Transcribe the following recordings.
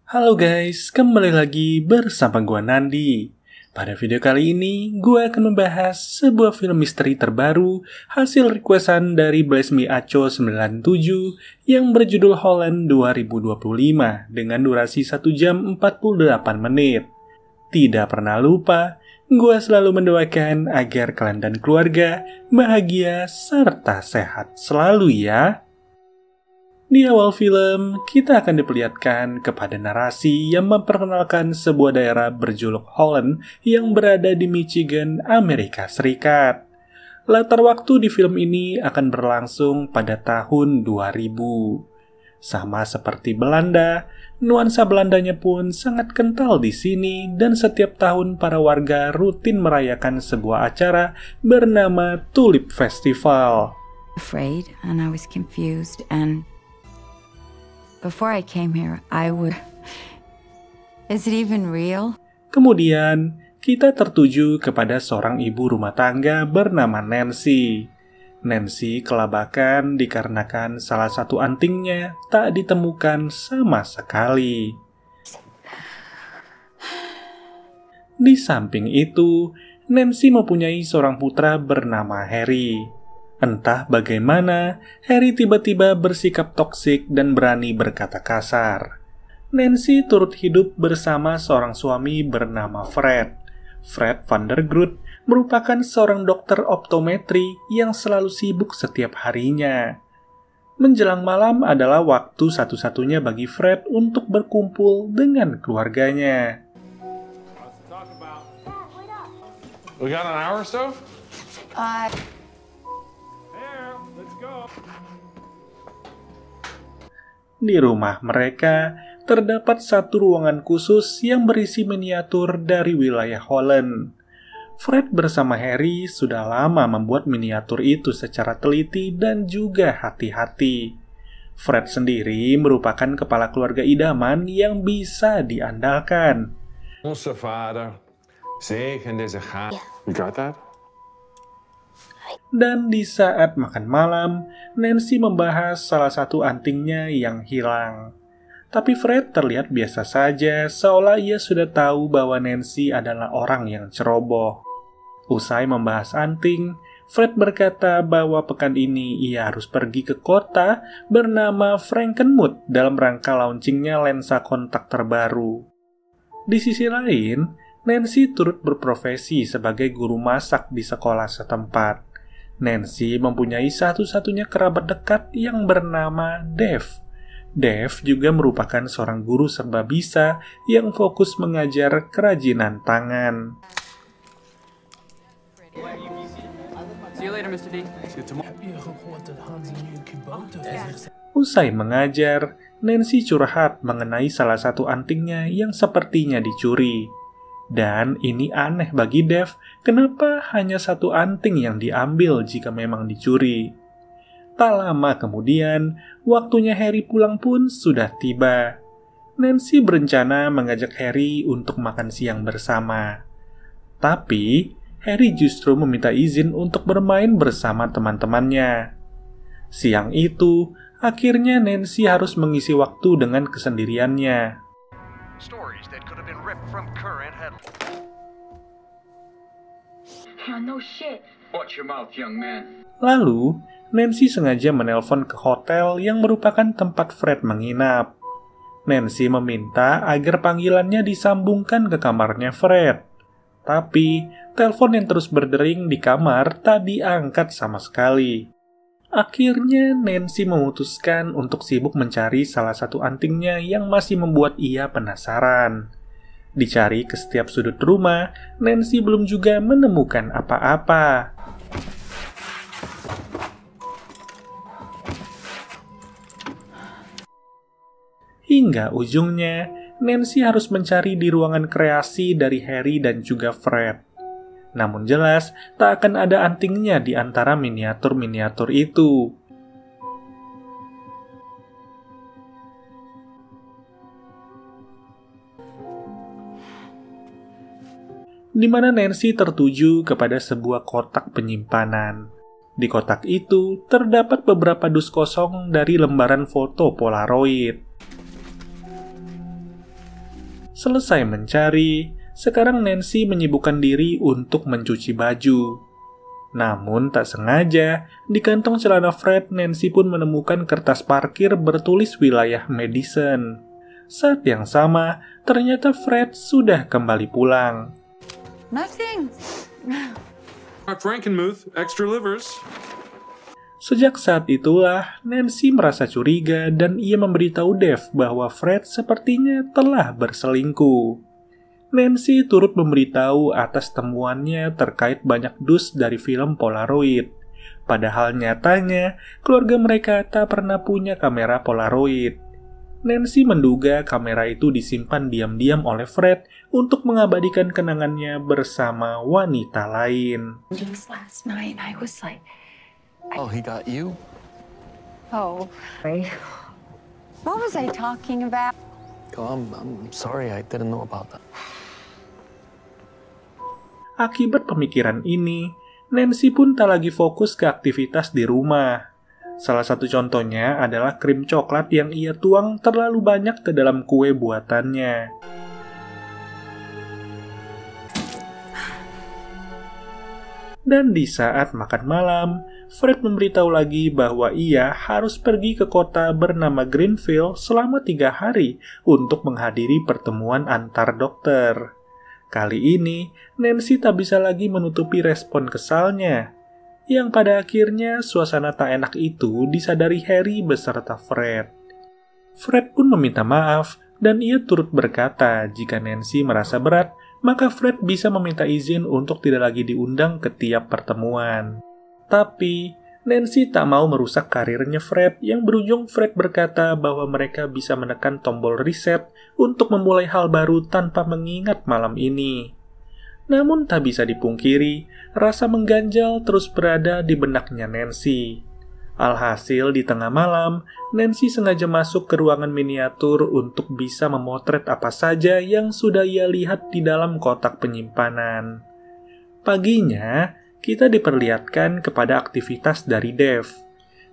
Halo guys, kembali lagi bersama gua Nandi. Pada video kali ini, gua akan membahas sebuah film misteri terbaru hasil requestan dari Bless Me Aco 97 yang berjudul Holland 2025 dengan durasi 1 jam 48 menit. Tidak pernah lupa, gua selalu mendoakan agar kalian dan keluarga bahagia serta sehat selalu ya. Di awal film, kita akan diperlihatkan kepada narasi yang memperkenalkan sebuah daerah berjuluk Holland yang berada di Michigan, Amerika Serikat. Latar waktu di film ini akan berlangsung pada tahun 2000. Sama seperti Belanda, nuansa Belandanya pun sangat kental di sini dan setiap tahun para warga rutin merayakan sebuah acara bernama Tulip Festival. Afraid and I was confused and before I came here, is it even real? Kemudian, kita tertuju kepada seorang ibu rumah tangga bernama Nancy. Nancy kelabakan dikarenakan salah satu antingnya tak ditemukan sama sekali. Di samping itu, Nancy mempunyai seorang putra bernama Harry. Entah bagaimana, Harry tiba-tiba bersikap toksik dan berani berkata kasar. Nancy turut hidup bersama seorang suami bernama Fred. Fred van der Groot merupakan seorang dokter optometri yang selalu sibuk setiap harinya. Menjelang malam adalah waktu satu-satunya bagi Fred untuk berkumpul dengan keluarganya. We got an hour or so? Di rumah mereka, terdapat satu ruangan khusus yang berisi miniatur dari wilayah Holland. Fred bersama Harry sudah lama membuat miniatur itu secara teliti dan juga hati-hati. Fred sendiri merupakan kepala keluarga idaman yang bisa diandalkan. Onze vader, zegen deze gaaf. You got that? Dan di saat makan malam, Nancy membahas salah satu antingnya yang hilang. Tapi Fred terlihat biasa saja, seolah ia sudah tahu bahwa Nancy adalah orang yang ceroboh. Usai membahas anting, Fred berkata bahwa pekan ini ia harus pergi ke kota bernama Frankenmuth dalam rangka launchingnya lensa kontak terbaru. Di sisi lain, Nancy turut berprofesi sebagai guru masak di sekolah setempat. Nancy mempunyai satu-satunya kerabat dekat yang bernama Dave. Dave juga merupakan seorang guru serba bisa yang fokus mengajar kerajinan tangan. Usai mengajar, Nancy curhat mengenai salah satu antingnya yang sepertinya dicuri. Dan ini aneh bagi Dave, kenapa hanya satu anting yang diambil jika memang dicuri? Tak lama kemudian, waktunya Harry pulang pun sudah tiba. Nancy berencana mengajak Harry untuk makan siang bersama. Tapi, Harry justru meminta izin untuk bermain bersama teman-temannya. Siang itu, akhirnya Nancy harus mengisi waktu dengan kesendiriannya. Stories that could have been ripped from current headlines. No shit. Watch your mouth, young man. Lalu, Nancy sengaja menelpon ke hotel yang merupakan tempat Fred menginap. Nancy meminta agar panggilannya disambungkan ke kamarnya Fred. Tapi, telepon yang terus berdering di kamar tak diangkat sama sekali. Akhirnya, Nancy memutuskan untuk sibuk mencari salah satu antingnya yang masih membuat ia penasaran. Dicari ke setiap sudut rumah, Nancy belum juga menemukan apa-apa. Hingga ujungnya, Nancy harus mencari di ruangan kreasi dari Harry dan juga Fred. Namun jelas, tak akan ada antingnya di antara miniatur-miniatur itu. Di mana Nancy tertuju kepada sebuah kotak penyimpanan. Di kotak itu terdapat beberapa dus kosong dari lembaran foto Polaroid. Selesai mencari, sekarang Nancy menyibukkan diri untuk mencuci baju. Namun tak sengaja, di kantong celana Fred, Nancy pun menemukan kertas parkir bertulis wilayah Madison. Saat yang sama, ternyata Fred sudah kembali pulang. Nothing. Frankenmuth, extra livers. Sejak saat itulah, Nancy merasa curiga dan ia memberitahu Dave bahwa Fred sepertinya telah berselingkuh. Nancy turut memberitahu atas temuannya terkait banyak dus dari film Polaroid. Padahal nyatanya, keluarga mereka tak pernah punya kamera Polaroid. Nancy menduga kamera itu disimpan diam-diam oleh Fred untuk mengabadikan kenangannya bersama wanita lain. Last night I was like, Oh, he got you? oh, what was I talking about? Oh, I'm sorry, I didn't know about that. Akibat pemikiran ini, Nancy pun tak lagi fokus ke aktivitas di rumah. Salah satu contohnya adalah krim coklat yang ia tuang terlalu banyak ke dalam kue buatannya. Dan di saat makan malam, Fred memberitahu lagi bahwa ia harus pergi ke kota bernama Greenfield selama 3 hari untuk menghadiri pertemuan antar dokter. Kali ini, Nancy tak bisa lagi menutupi respon kesalnya, yang pada akhirnya suasana tak enak itu disadari Harry beserta Fred. Fred pun meminta maaf, dan ia turut berkata jika Nancy merasa berat, maka Fred bisa meminta izin untuk tidak lagi diundang ke tiap pertemuan. Tapi, Nancy tak mau merusak karirnya Fred, yang berujung Fred berkata bahwa mereka bisa menekan tombol reset untuk memulai hal baru tanpa mengingat malam ini. Namun tak bisa dipungkiri, rasa mengganjal terus berada di benaknya Nancy. Alhasil di tengah malam, Nancy sengaja masuk ke ruangan miniatur untuk bisa memotret apa saja yang sudah ia lihat di dalam kotak penyimpanan. Paginya, kita diperlihatkan kepada aktivitas dari Dave.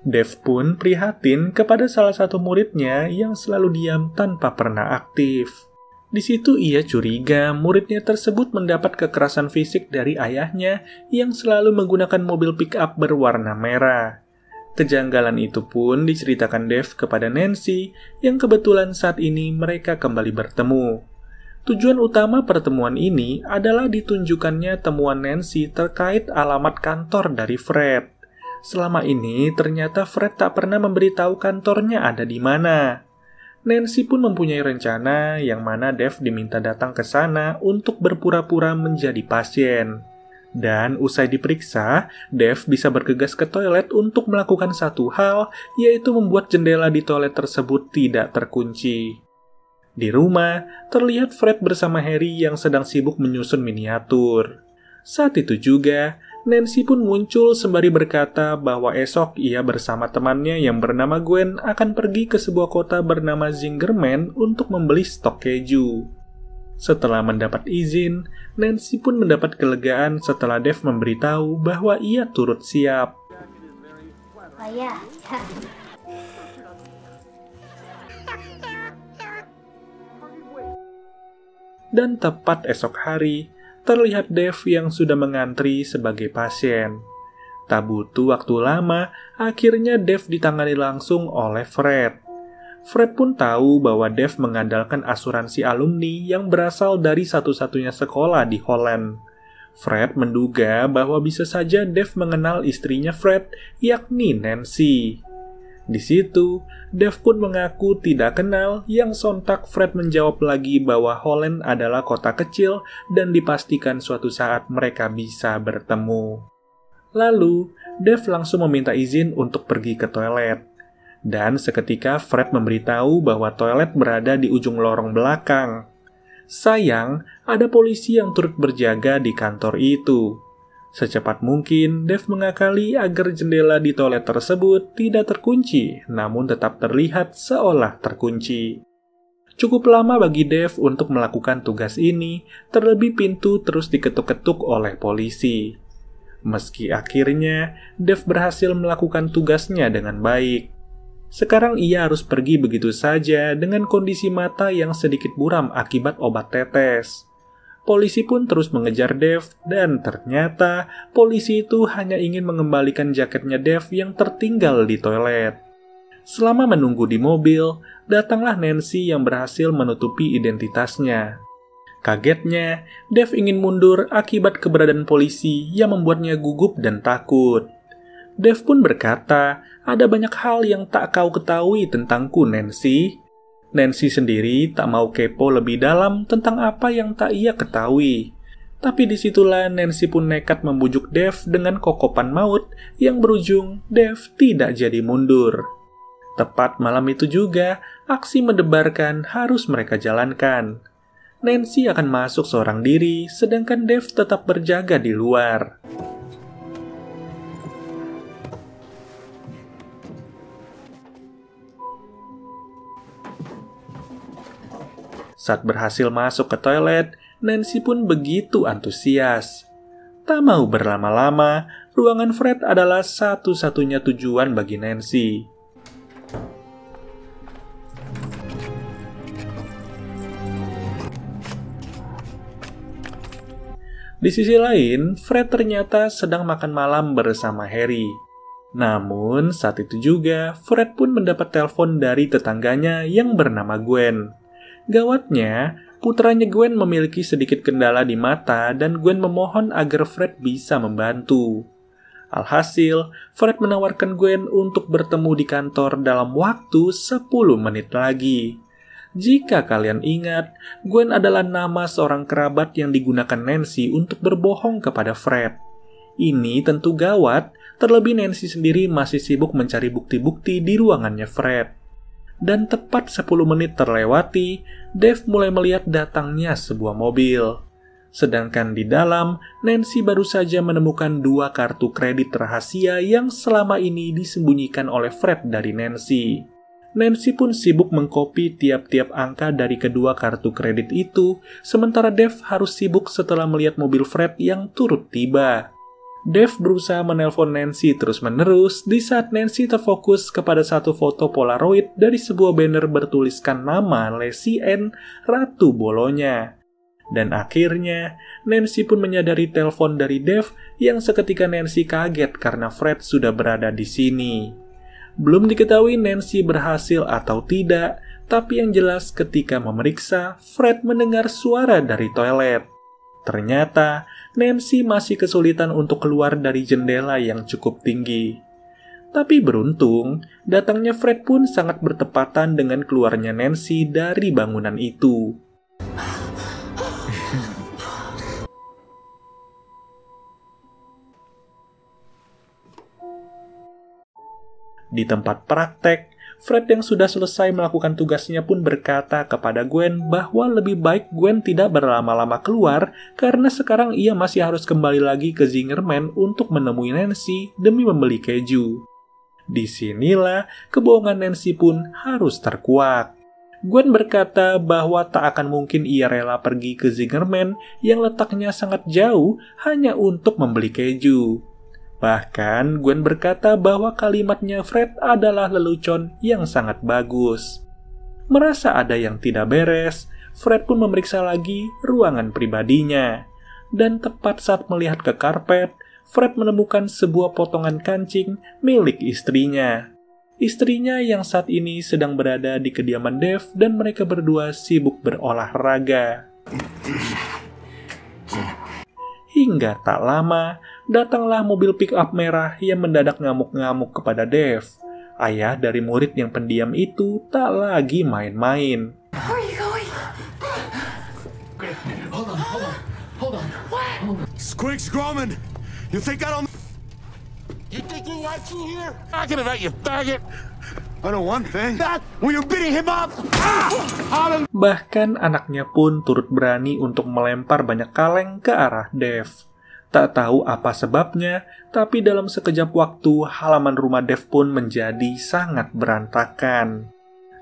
Dave pun prihatin kepada salah satu muridnya yang selalu diam tanpa pernah aktif. Di situ ia curiga muridnya tersebut mendapat kekerasan fisik dari ayahnya yang selalu menggunakan mobil pick-up berwarna merah. Kejanggalan itu pun diceritakan Dave kepada Nancy yang kebetulan saat ini mereka kembali bertemu. Tujuan utama pertemuan ini adalah ditunjukkannya temuan Nancy terkait alamat kantor dari Fred. Selama ini ternyata Fred tak pernah memberitahu kantornya ada di mana. Nancy pun mempunyai rencana yang mana Dave diminta datang ke sana untuk berpura-pura menjadi pasien. Dan usai diperiksa, Dave bisa bergegas ke toilet untuk melakukan satu hal, yaitu membuat jendela di toilet tersebut tidak terkunci. Di rumah, terlihat Fred bersama Harry yang sedang sibuk menyusun miniatur. Saat itu juga, Nancy pun muncul sembari berkata bahwa esok ia bersama temannya yang bernama Gwen akan pergi ke sebuah kota bernama Zingerman untuk membeli stok keju. Setelah mendapat izin, Nancy pun mendapat kelegaan setelah Dave memberitahu bahwa ia turut siap. Oh ya. Dan tepat esok hari, terlihat Dave yang sudah mengantri sebagai pasien. Tak butuh waktu lama, akhirnya Dave ditangani langsung oleh Fred. Fred pun tahu bahwa Dave mengandalkan asuransi alumni yang berasal dari satu-satunya sekolah di Holland. Fred menduga bahwa bisa saja Dave mengenal istrinya Fred, yakni Nancy. Di situ, Dave pun mengaku tidak kenal, yang sontak Fred menjawab lagi bahwa Holland adalah kota kecil dan dipastikan suatu saat mereka bisa bertemu. Lalu, Dave langsung meminta izin untuk pergi ke toilet. Dan seketika Fred memberitahu bahwa toilet berada di ujung lorong belakang. Sayang, ada polisi yang turut berjaga di kantor itu. Secepat mungkin, Dave mengakali agar jendela di toilet tersebut tidak terkunci, namun tetap terlihat seolah terkunci. Cukup lama bagi Dave untuk melakukan tugas ini, terlebih pintu terus diketuk-ketuk oleh polisi. Meski akhirnya, Dave berhasil melakukan tugasnya dengan baik. Sekarang ia harus pergi begitu saja dengan kondisi mata yang sedikit buram akibat obat tetes. Polisi pun terus mengejar Dev dan ternyata polisi itu hanya ingin mengembalikan jaketnya Dev yang tertinggal di toilet. Selama menunggu di mobil, datanglah Nancy yang berhasil menutupi identitasnya. Kagetnya, Dev ingin mundur akibat keberadaan polisi yang membuatnya gugup dan takut. Dev pun berkata, ada banyak hal yang tak kau ketahui tentangku, Nancy. Nancy sendiri tak mau kepo lebih dalam tentang apa yang tak ia ketahui. Tapi disitulah Nancy pun nekat membujuk Dev dengan kokopan maut yang berujung Dev tidak jadi mundur. Tepat malam itu juga, aksi mendebarkan harus mereka jalankan. Nancy akan masuk seorang diri, sedangkan Dev tetap berjaga di luar. Saat berhasil masuk ke toilet, Nancy pun begitu antusias. Tak mau berlama-lama, ruangan Fred adalah satu-satunya tujuan bagi Nancy. Di sisi lain, Fred ternyata sedang makan malam bersama Harry. Namun, saat itu juga, Fred pun mendapat telepon dari tetangganya yang bernama Gwen. Gawatnya, putranya Gwen memiliki sedikit kendala di mata dan Gwen memohon agar Fred bisa membantu. Alhasil, Fred menawarkan Gwen untuk bertemu di kantor dalam waktu 10 menit lagi. Jika kalian ingat, Gwen adalah nama seorang kerabat yang digunakan Nancy untuk berbohong kepada Fred. Ini tentu gawat, terlebih Nancy sendiri masih sibuk mencari bukti-bukti di ruangannya Fred. Dan tepat 10 menit terlewati, Dev mulai melihat datangnya sebuah mobil. Sedangkan di dalam, Nancy baru saja menemukan 2 kartu kredit rahasia yang selama ini disembunyikan oleh Fred dari Nancy. Nancy pun sibuk mengkopi tiap-tiap angka dari kedua kartu kredit itu, sementara Dev harus sibuk setelah melihat mobil Fred yang turut tiba. Dev berusaha menelpon Nancy terus-menerus di saat Nancy terfokus kepada satu foto Polaroid dari sebuah banner bertuliskan nama Lacey Ann, Ratu Bolonya. Dan akhirnya, Nancy pun menyadari telepon dari Dev yang seketika Nancy kaget karena Fred sudah berada di sini. Belum diketahui Nancy berhasil atau tidak, tapi yang jelas ketika memeriksa, Fred mendengar suara dari toilet. Ternyata, Nancy masih kesulitan untuk keluar dari jendela yang cukup tinggi. Tapi beruntung, datangnya Fred pun sangat bertepatan dengan keluarnya Nancy dari bangunan itu. Di tempat praktek, Fred yang sudah selesai melakukan tugasnya pun berkata kepada Gwen bahwa lebih baik Gwen tidak berlama-lama keluar karena sekarang ia masih harus kembali lagi ke Zingerman untuk menemui Nancy demi membeli keju. Disinilah kebohongan Nancy pun harus terkuak. Gwen berkata bahwa tak akan mungkin ia rela pergi ke Zingerman yang letaknya sangat jauh hanya untuk membeli keju. Bahkan, Gwen berkata bahwa kalimatnya Fred adalah lelucon yang sangat bagus. Merasa ada yang tidak beres, Fred pun memeriksa lagi ruangan pribadinya. Dan tepat saat melihat ke karpet, Fred menemukan sebuah potongan kancing milik istrinya. Istrinya yang saat ini sedang berada di kediaman Dev dan mereka berdua sibuk berolahraga. Hingga tak lama, datanglah mobil pick-up merah yang mendadak ngamuk-ngamuk kepada Dev. Ayah dari murid yang pendiam itu tak lagi main-main. Where are you going? Hold on. What? Squiggs Grumman! You think I don't... You think you like me here? Talking about you faggot! I know one thing. That when you're beating him up! Bahkan anaknya pun turut berani untuk melempar banyak kaleng ke arah Dev. Tak tahu apa sebabnya, tapi dalam sekejap waktu halaman rumah Dev pun menjadi sangat berantakan.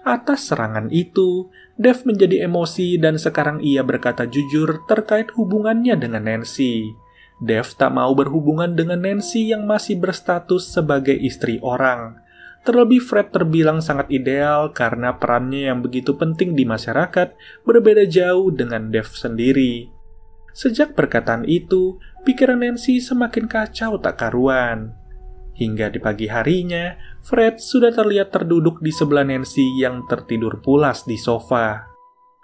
Atas serangan itu, Dev menjadi emosi dan sekarang ia berkata jujur terkait hubungannya dengan Nancy. Dev tak mau berhubungan dengan Nancy yang masih berstatus sebagai istri orang. Terlebih Fred terbilang sangat ideal karena perannya yang begitu penting di masyarakat berbeda jauh dengan Dev sendiri. Sejak perkataan itu, pikiran Nancy semakin kacau tak karuan. Hingga di pagi harinya, Fred sudah terlihat terduduk di sebelah Nancy yang tertidur pulas di sofa.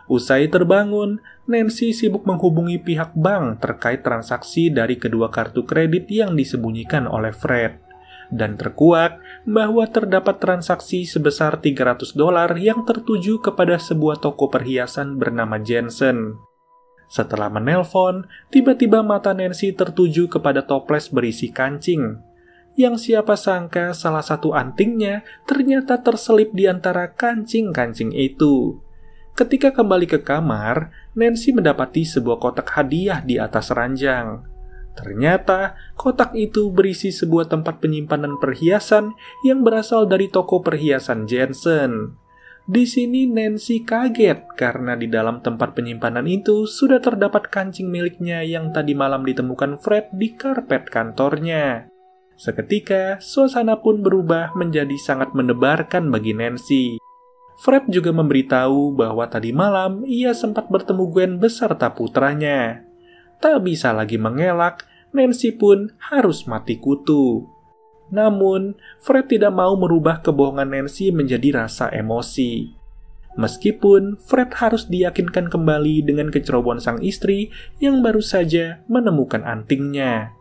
Usai terbangun, Nancy sibuk menghubungi pihak bank terkait transaksi dari kedua kartu kredit yang disembunyikan oleh Fred. Dan terkuak bahwa terdapat transaksi sebesar $300 yang tertuju kepada sebuah toko perhiasan bernama Jensen. Setelah menelpon, tiba-tiba mata Nancy tertuju kepada toples berisi kancing. Yang siapa sangka salah satu antingnya ternyata terselip di antara kancing-kancing itu. Ketika kembali ke kamar, Nancy mendapati sebuah kotak hadiah di atas ranjang. Ternyata, kotak itu berisi sebuah tempat penyimpanan perhiasan yang berasal dari toko perhiasan Jensen. Di sini Nancy kaget karena di dalam tempat penyimpanan itu sudah terdapat kancing miliknya yang tadi malam ditemukan Fred di karpet kantornya. Seketika, suasana pun berubah menjadi sangat mendebarkan bagi Nancy. Fred juga memberitahu bahwa tadi malam ia sempat bertemu Gwen beserta putranya. Tak bisa lagi mengelak, Nancy pun harus mati kutu. Namun, Fred tidak mau merubah kebohongan Nancy menjadi rasa emosi. Meskipun Fred harus diyakinkan kembali dengan kecerobohan sang istri yang baru saja menemukan antingnya.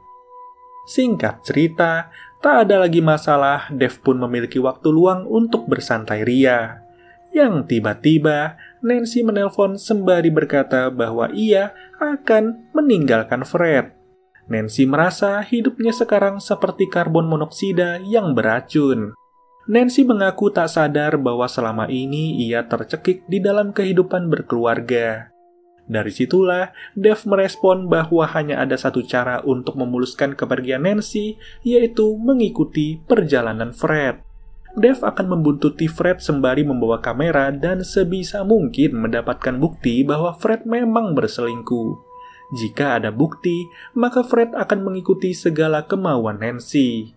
Singkat cerita, tak ada lagi masalah, Dev pun memiliki waktu luang untuk bersantai ria. Yang tiba-tiba, Nancy menelpon sembari berkata bahwa ia akan meninggalkan Fred. Nancy merasa hidupnya sekarang seperti karbon monoksida yang beracun. Nancy mengaku tak sadar bahwa selama ini ia tercekik di dalam kehidupan berkeluarga. Dari situlah, Dev merespon bahwa hanya ada satu cara untuk memuluskan kepergian Nancy, yaitu mengikuti perjalanan Fred. Dev akan membuntuti Fred sembari membawa kamera dan sebisa mungkin mendapatkan bukti bahwa Fred memang berselingkuh. Jika ada bukti, maka Fred akan mengikuti segala kemauan Nancy.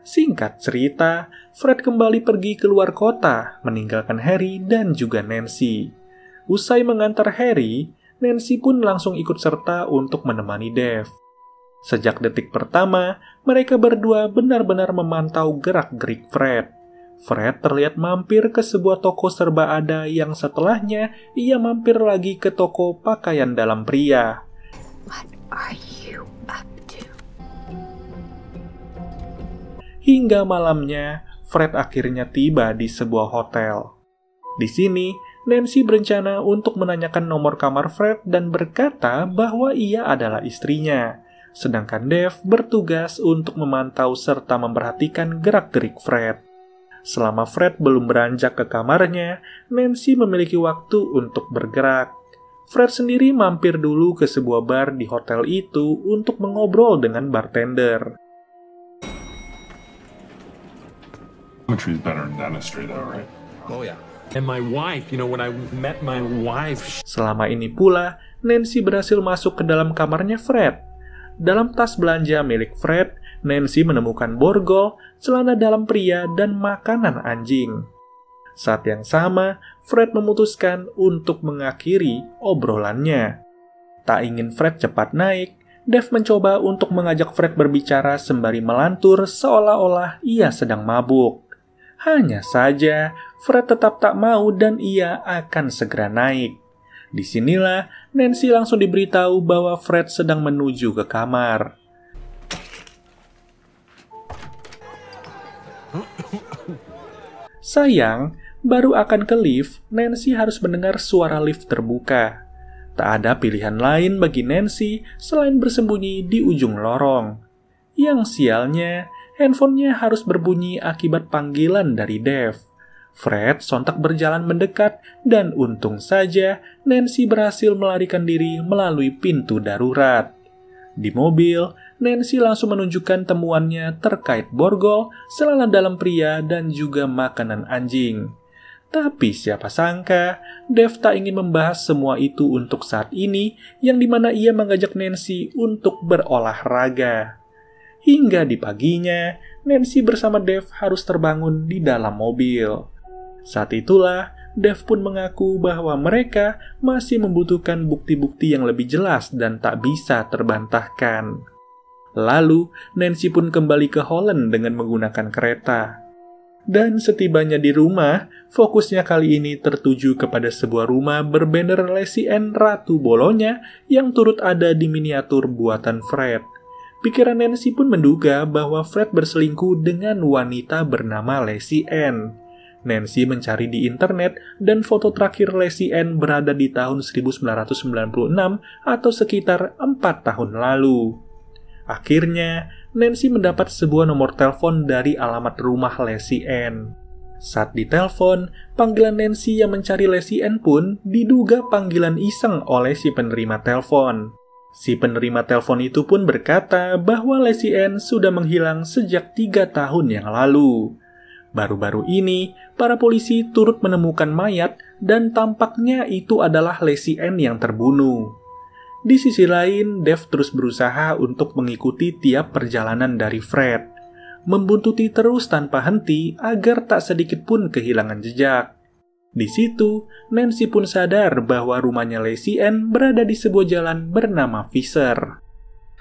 Singkat cerita, Fred kembali pergi keluar kota, meninggalkan Harry dan juga Nancy. Usai mengantar Harry, Nancy pun langsung ikut serta untuk menemani Dev. Sejak detik pertama, mereka berdua benar-benar memantau gerak-gerik Fred. Fred terlihat mampir ke sebuah toko serba ada yang setelahnya ia mampir lagi ke toko pakaian dalam pria. What are you up to? Hingga malamnya, Fred akhirnya tiba di sebuah hotel. Di sini, Nancy berencana untuk menanyakan nomor kamar Fred dan berkata bahwa ia adalah istrinya. Sedangkan Dev bertugas untuk memantau serta memperhatikan gerak-gerik Fred. Selama Fred belum beranjak ke kamarnya, Nancy memiliki waktu untuk bergerak. Fred sendiri mampir dulu ke sebuah bar di hotel itu untuk mengobrol dengan bartender. Geometry is better than dentistry though, right? Oh, yeah. And my wife, when I met my wife... Selama ini pula, Nancy berhasil masuk ke dalam kamarnya Fred. Dalam tas belanja milik Fred, Nancy menemukan borgol, celana dalam pria, dan makanan anjing. Saat yang sama, Fred memutuskan untuk mengakhiri obrolannya. Tak ingin Fred cepat naik, Dev mencoba untuk mengajak Fred berbicara sembari melantur seolah-olah ia sedang mabuk. Hanya saja, Fred tetap tak mau dan ia akan segera naik. Disinilah, Nancy langsung diberitahu bahwa Fred sedang menuju ke kamar. Sayang, baru akan ke lift, Nancy harus mendengar suara lift terbuka. Tak ada pilihan lain bagi Nancy selain bersembunyi di ujung lorong. Yang sialnya, handphonenya harus berbunyi akibat panggilan dari Dev. Fred sontak berjalan mendekat dan untung saja Nancy berhasil melarikan diri melalui pintu darurat. Di mobil, Nancy langsung menunjukkan temuannya terkait borgol, celana dalam pria, dan juga makanan anjing. Tapi siapa sangka, Dev tak ingin membahas semua itu untuk saat ini, yang dimana ia mengajak Nancy untuk berolahraga. hingga di paginya, Nancy bersama Dev harus terbangun di dalam mobil. Saat itulah, Dev pun mengaku bahwa mereka masih membutuhkan bukti-bukti yang lebih jelas dan tak bisa terbantahkan. Lalu, Nancy pun kembali ke Holland dengan menggunakan kereta. Dan setibanya di rumah, fokusnya kali ini tertuju kepada sebuah rumah berbanner Lacey Ann Ratu Bolonya yang turut ada di miniatur buatan Fred. Pikiran Nancy pun menduga bahwa Fred berselingkuh dengan wanita bernama Lacey Ann. Nancy mencari di internet dan foto terakhir Lacey Ann berada di tahun 1996 atau sekitar 4 tahun lalu. Akhirnya, Nancy mendapat sebuah nomor telepon dari alamat rumah Lacey Ann. Saat ditelepon, panggilan Nancy yang mencari Lacey Ann pun diduga panggilan iseng oleh si penerima telepon. Si penerima telepon itu pun berkata bahwa Lacey Ann sudah menghilang sejak 3 tahun yang lalu. Baru-baru ini, para polisi turut menemukan mayat dan tampaknya itu adalah Lacey Ann yang terbunuh. Di sisi lain, Dev terus berusaha untuk mengikuti tiap perjalanan dari Fred, membuntuti terus tanpa henti agar tak sedikit pun kehilangan jejak. Di situ, Nancy pun sadar bahwa rumahnya Lacey Ann berada di sebuah jalan bernama Fisher.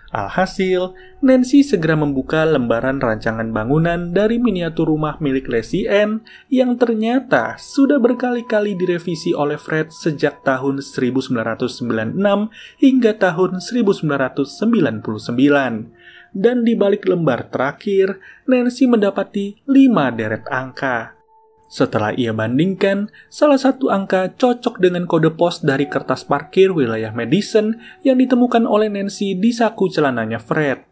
Alhasil, Nancy segera membuka lembaran rancangan bangunan dari miniatur rumah milik Lacey Ann yang ternyata sudah berkali-kali direvisi oleh Fred sejak tahun 1996 hingga tahun 1999. Dan di balik lembar terakhir, Nancy mendapati 5 deret angka. Setelah ia bandingkan, salah satu angka cocok dengan kode pos dari kertas parkir wilayah Madison yang ditemukan oleh Nancy di saku celananya Fred.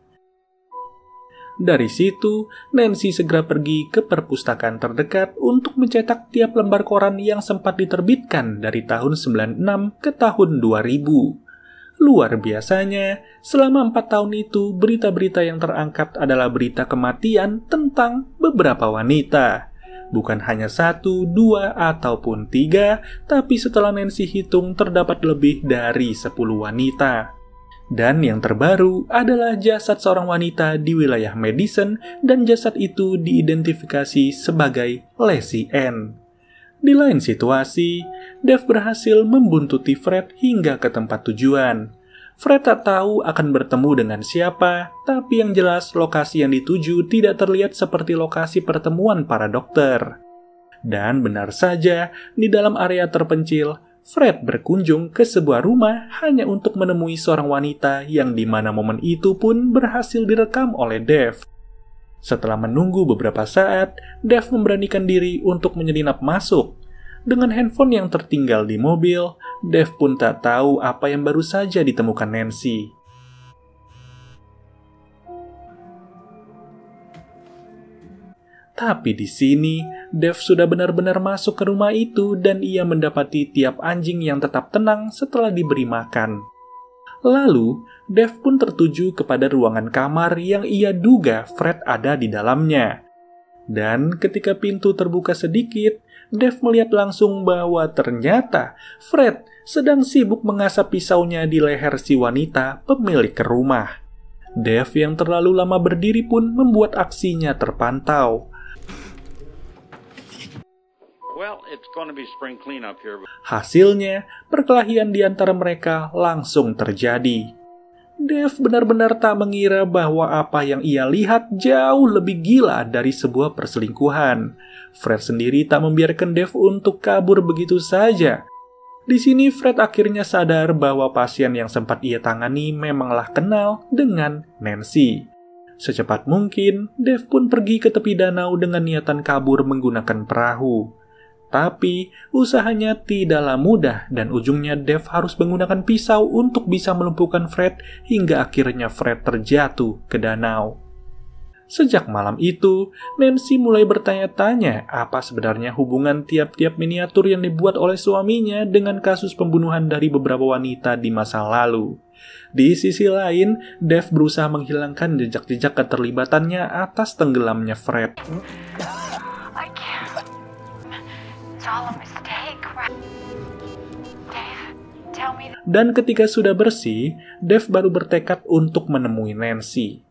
Dari situ, Nancy segera pergi ke perpustakaan terdekat untuk mencetak tiap lembar koran yang sempat diterbitkan dari tahun 96 ke tahun 2000. Luar biasanya, selama 4 tahun itu, berita-berita yang terangkat adalah berita kematian tentang beberapa wanita. Bukan hanya 1, 2, ataupun 3, tapi setelah Nancy hitung terdapat lebih dari 10 wanita. Dan yang terbaru adalah jasad seorang wanita di wilayah Madison dan jasad itu diidentifikasi sebagai Lacey Ann. Di lain situasi, Dev berhasil membuntuti Fred hingga ke tempat tujuan. Fred tak tahu akan bertemu dengan siapa, tapi yang jelas lokasi yang dituju tidak terlihat seperti lokasi pertemuan para dokter. Dan benar saja, di dalam area terpencil, Fred berkunjung ke sebuah rumah hanya untuk menemui seorang wanita yang di mana momen itu pun berhasil direkam oleh Dev. Setelah menunggu beberapa saat, Dev memberanikan diri untuk menyelinap masuk. Dengan handphone yang tertinggal di mobil, Dev pun tak tahu apa yang baru saja ditemukan Nancy. Tapi di sini, Dev sudah benar-benar masuk ke rumah itu dan ia mendapati tiap anjing yang tetap tenang setelah diberi makan. Lalu, Dev pun tertuju kepada ruangan kamar yang ia duga Fred ada di dalamnya. Dan ketika pintu terbuka sedikit, Dev melihat langsung bahwa ternyata Fred sedang sibuk mengasap pisaunya di leher si wanita pemilik rumah. Dev yang terlalu lama berdiri pun membuat aksinya terpantau. Hasilnya, perkelahian di antara mereka langsung terjadi. Dev benar-benar tak mengira bahwa apa yang ia lihat jauh lebih gila dari sebuah perselingkuhan. Fred sendiri tak membiarkan Dev untuk kabur begitu saja. Di sini Fred akhirnya sadar bahwa pasien yang sempat ia tangani memanglah kenal dengan Nancy. Secepat mungkin, Dev pun pergi ke tepi danau dengan niatan kabur menggunakan perahu. Tapi, usahanya tidaklah mudah dan ujungnya Dev harus menggunakan pisau untuk bisa melumpuhkan Fred hingga akhirnya Fred terjatuh ke danau. Sejak malam itu, Nancy mulai bertanya-tanya apa sebenarnya hubungan tiap-tiap miniatur yang dibuat oleh suaminya dengan kasus pembunuhan dari beberapa wanita di masa lalu. Di sisi lain, Dev berusaha menghilangkan jejak-jejak keterlibatannya atas tenggelamnya Fred. Dan ketika sudah bersih, Dev baru bertekad untuk menemui Nancy.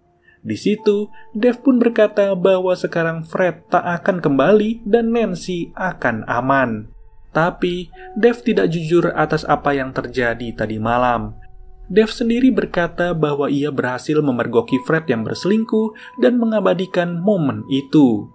Di situ, Dev pun berkata bahwa sekarang Fred tak akan kembali dan Nancy akan aman. Tapi, Dev tidak jujur atas apa yang terjadi tadi malam. Dev sendiri berkata bahwa ia berhasil memergoki Fred yang berselingkuh dan mengabadikan momen itu.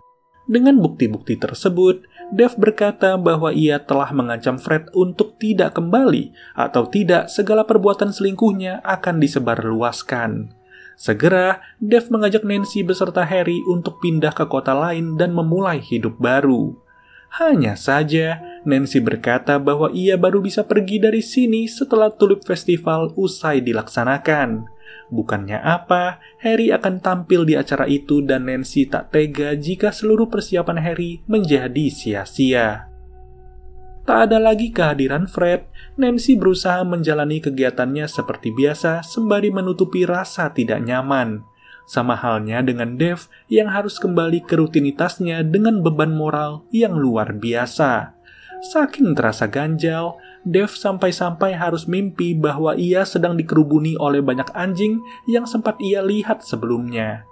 Dengan bukti-bukti tersebut, Dev berkata bahwa ia telah mengancam Fred untuk tidak kembali atau tidak segala perbuatan selingkuhnya akan disebarluaskan. Segera, Dev mengajak Nancy beserta Harry untuk pindah ke kota lain dan memulai hidup baru. Hanya saja, Nancy berkata bahwa ia baru bisa pergi dari sini setelah Tulip Festival usai dilaksanakan. Bukannya apa, Harry akan tampil di acara itu dan Nancy tak tega jika seluruh persiapan Harry menjadi sia-sia. Tak ada lagi kehadiran Fred, Nancy berusaha menjalani kegiatannya seperti biasa sembari menutupi rasa tidak nyaman. Sama halnya dengan Dev yang harus kembali ke rutinitasnya dengan beban moral yang luar biasa. Saking terasa ganjal, Dev sampai-sampai harus mimpi bahwa ia sedang dikerubuni oleh banyak anjing yang sempat ia lihat sebelumnya.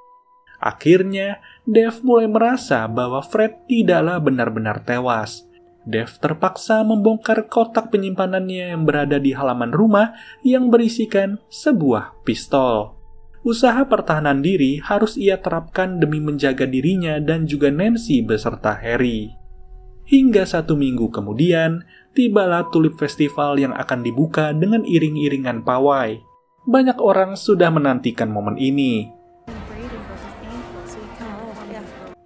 Akhirnya, Dev mulai merasa bahwa Fred tidaklah benar-benar tewas. Dev terpaksa membongkar kotak penyimpanannya yang berada di halaman rumah yang berisikan sebuah pistol. Usaha pertahanan diri harus ia terapkan demi menjaga dirinya dan juga Nancy beserta Harry. Hingga 1 minggu kemudian, tibalah Tulip Festival yang akan dibuka dengan iring-iringan pawai. Banyak orang sudah menantikan momen ini.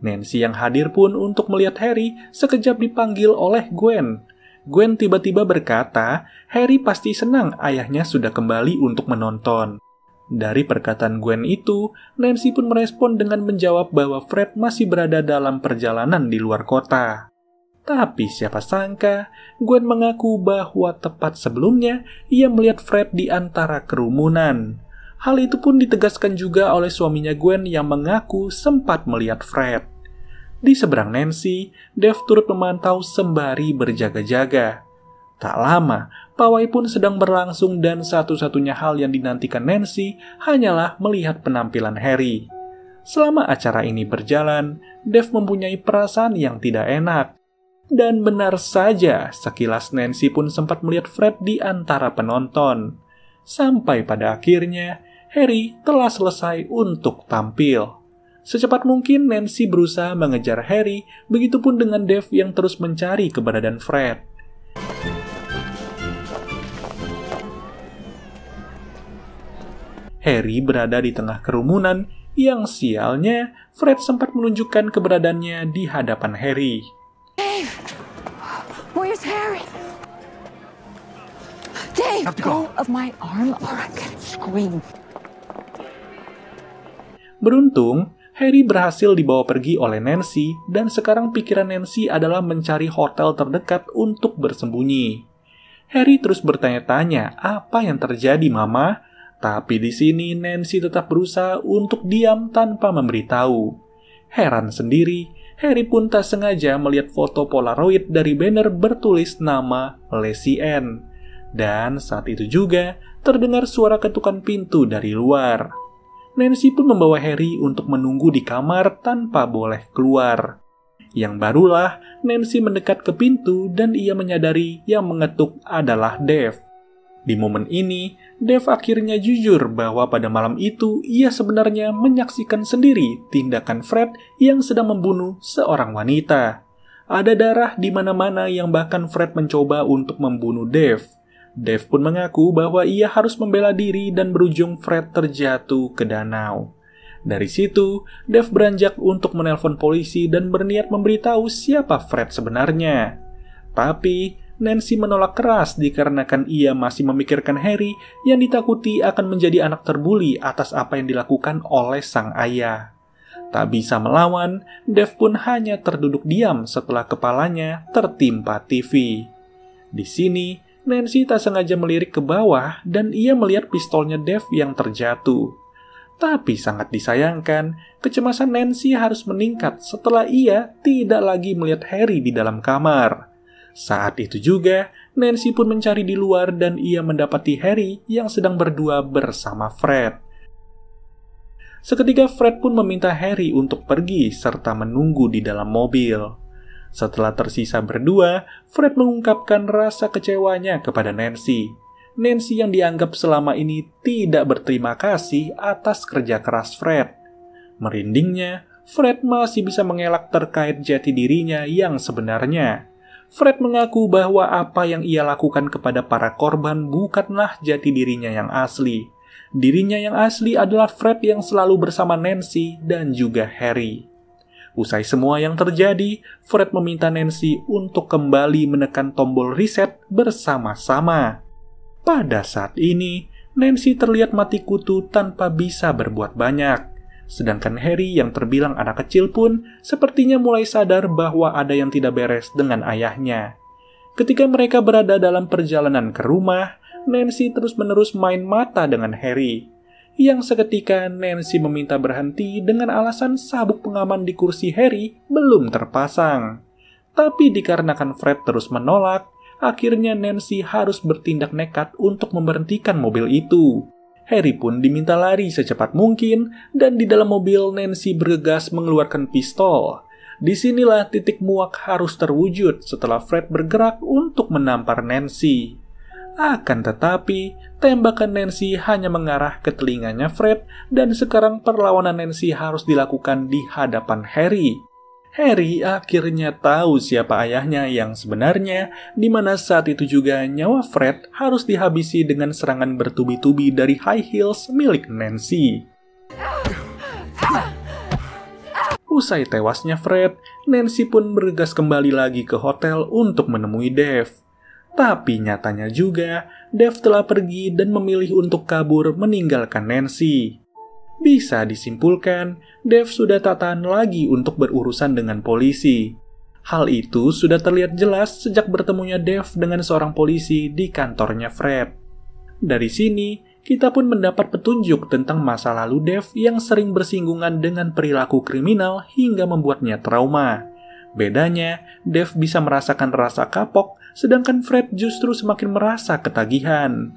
Nancy yang hadir pun untuk melihat Harry sekejap dipanggil oleh Gwen. Gwen tiba-tiba berkata, Harry pasti senang ayahnya sudah kembali untuk menonton. Dari perkataan Gwen itu, Nancy pun merespon dengan menjawab bahwa Fred masih berada dalam perjalanan di luar kota. Tapi siapa sangka, Gwen mengaku bahwa tepat sebelumnya ia melihat Fred di antara kerumunan. Hal itu pun ditegaskan juga oleh suaminya Gwen yang mengaku sempat melihat Fred. Di seberang Nancy, Dev turut memantau sembari berjaga-jaga. Tak lama, pawai pun sedang berlangsung dan satu-satunya hal yang dinantikan Nancy hanyalah melihat penampilan Harry. Selama acara ini berjalan, Dev mempunyai perasaan yang tidak enak. Dan benar saja, sekilas Nancy pun sempat melihat Fred di antara penonton. Sampai pada akhirnya, Harry telah selesai untuk tampil. Secepat mungkin Nancy berusaha mengejar Harry, begitupun dengan Dev yang terus mencari keberadaan Fred. Harry berada di tengah kerumunan yang sialnya Fred sempat menunjukkan keberadaannya di hadapan Harry. Dave! Where's Harry? Dave, go of my arm or I'm gonna scream. Beruntung, Harry berhasil dibawa pergi oleh Nancy dan sekarang pikiran Nancy adalah mencari hotel terdekat untuk bersembunyi. Harry terus bertanya-tanya apa yang terjadi, Mama, tapi di sini Nancy tetap berusaha untuk diam tanpa memberitahu. Heran sendiri, Harry pun tak sengaja melihat foto Polaroid dari banner bertulis nama Lacey Ann. Dan saat itu juga terdengar suara ketukan pintu dari luar. Nancy pun membawa Harry untuk menunggu di kamar tanpa boleh keluar. Yang barulah Nancy mendekat ke pintu dan ia menyadari yang mengetuk adalah Dev. Di momen ini, Dev akhirnya jujur bahwa pada malam itu ia sebenarnya menyaksikan sendiri tindakan Fred yang sedang membunuh seorang wanita. Ada darah di mana-mana yang bahkan Fred mencoba untuk membunuh Dev. Dev pun mengaku bahwa ia harus membela diri dan berujung Fred terjatuh ke danau. Dari situ, Dev beranjak untuk menelpon polisi dan berniat memberitahu siapa Fred sebenarnya. Tapi, Nancy menolak keras dikarenakan ia masih memikirkan Harry yang ditakuti akan menjadi anak terbuli atas apa yang dilakukan oleh sang ayah. Tak bisa melawan, Dev pun hanya terduduk diam setelah kepalanya tertimpa TV. Di sini, Nancy tak sengaja melirik ke bawah dan ia melihat pistolnya Dev yang terjatuh. Tapi sangat disayangkan, kecemasan Nancy harus meningkat setelah ia tidak lagi melihat Harry di dalam kamar. Saat itu juga, Nancy pun mencari di luar dan ia mendapati Harry yang sedang berdua bersama Fred. Seketika Fred pun meminta Harry untuk pergi serta menunggu di dalam mobil. Setelah tersisa berdua, Fred mengungkapkan rasa kecewanya kepada Nancy. Nancy yang dianggap selama ini tidak berterima kasih atas kerja keras Fred. Merindingnya, Fred masih bisa mengelak terkait jati dirinya yang sebenarnya. Fred mengaku bahwa apa yang ia lakukan kepada para korban bukanlah jati dirinya yang asli. Dirinya yang asli adalah Fred yang selalu bersama Nancy dan juga Harry. Usai semua yang terjadi, Fred meminta Nancy untuk kembali menekan tombol reset bersama-sama. Pada saat ini, Nancy terlihat mati kutu tanpa bisa berbuat banyak. Sedangkan Harry yang terbilang anak kecil pun sepertinya mulai sadar bahwa ada yang tidak beres dengan ayahnya. Ketika mereka berada dalam perjalanan ke rumah, Nancy terus-menerus main mata dengan Harry. Yang seketika Nancy meminta berhenti dengan alasan sabuk pengaman di kursi Harry belum terpasang. Tapi dikarenakan Fred terus menolak, akhirnya Nancy harus bertindak nekat untuk memberhentikan mobil itu. Harry pun diminta lari secepat mungkin, dan di dalam mobil Nancy bergegas mengeluarkan pistol. Disinilah titik muak harus terwujud setelah Fred bergerak untuk menampar Nancy. Akan tetapi, tembakan Nancy hanya mengarah ke telinganya Fred, dan sekarang perlawanan Nancy harus dilakukan di hadapan Harry. Harry akhirnya tahu siapa ayahnya yang sebenarnya, di mana saat itu juga nyawa Fred harus dihabisi dengan serangan bertubi-tubi dari high heels milik Nancy. Usai tewasnya Fred, Nancy pun bergegas kembali lagi ke hotel untuk menemui Dave. Tapi nyatanya juga, Dave telah pergi dan memilih untuk kabur meninggalkan Nancy. Bisa disimpulkan, Dave sudah tak tahan lagi untuk berurusan dengan polisi. Hal itu sudah terlihat jelas sejak bertemunya Dave dengan seorang polisi di kantornya Fred. Dari sini, kita pun mendapat petunjuk tentang masa lalu Dave yang sering bersinggungan dengan perilaku kriminal hingga membuatnya trauma. Bedanya, Dave bisa merasakan rasa kapok, sedangkan Fred justru semakin merasa ketagihan.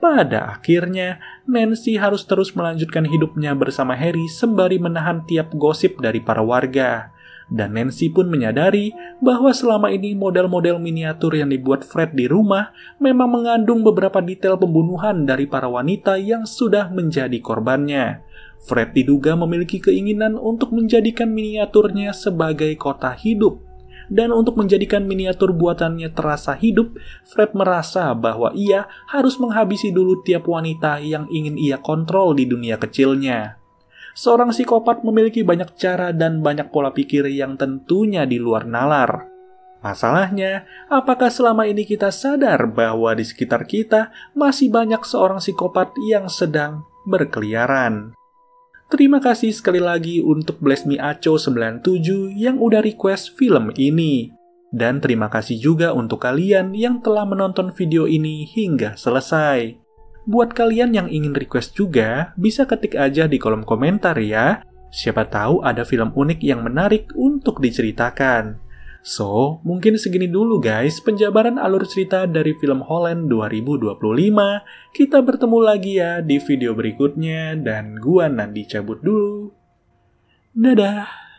Pada akhirnya, Nancy harus terus melanjutkan hidupnya bersama Harry sembari menahan tiap gosip dari para warga. Dan Nancy pun menyadari bahwa selama ini model-model miniatur yang dibuat Fred di rumah memang mengandung beberapa detail pembunuhan dari para wanita yang sudah menjadi korbannya. Fred diduga memiliki keinginan untuk menjadikan miniaturnya sebagai kota hidup. Dan untuk menjadikan miniatur buatannya terasa hidup, Fred merasa bahwa ia harus menghabisi dulu tiap wanita yang ingin ia kontrol di dunia kecilnya. Seorang psikopat memiliki banyak cara dan banyak pola pikir yang tentunya di luar nalar. Masalahnya, apakah selama ini kita sadar bahwa di sekitar kita masih banyak seorang psikopat yang sedang berkeliaran? Terima kasih sekali lagi untuk Blesmi Aco 97 yang udah request film ini. Dan terima kasih juga untuk kalian yang telah menonton video ini hingga selesai. Buat kalian yang ingin request juga, bisa ketik aja di kolom komentar ya. Siapa tahu ada film unik yang menarik untuk diceritakan. So, mungkin segini dulu guys penjabaran alur cerita dari film Holland 2025. Kita bertemu lagi ya di video berikutnya dan gua Nandi cabut dulu. Dadah!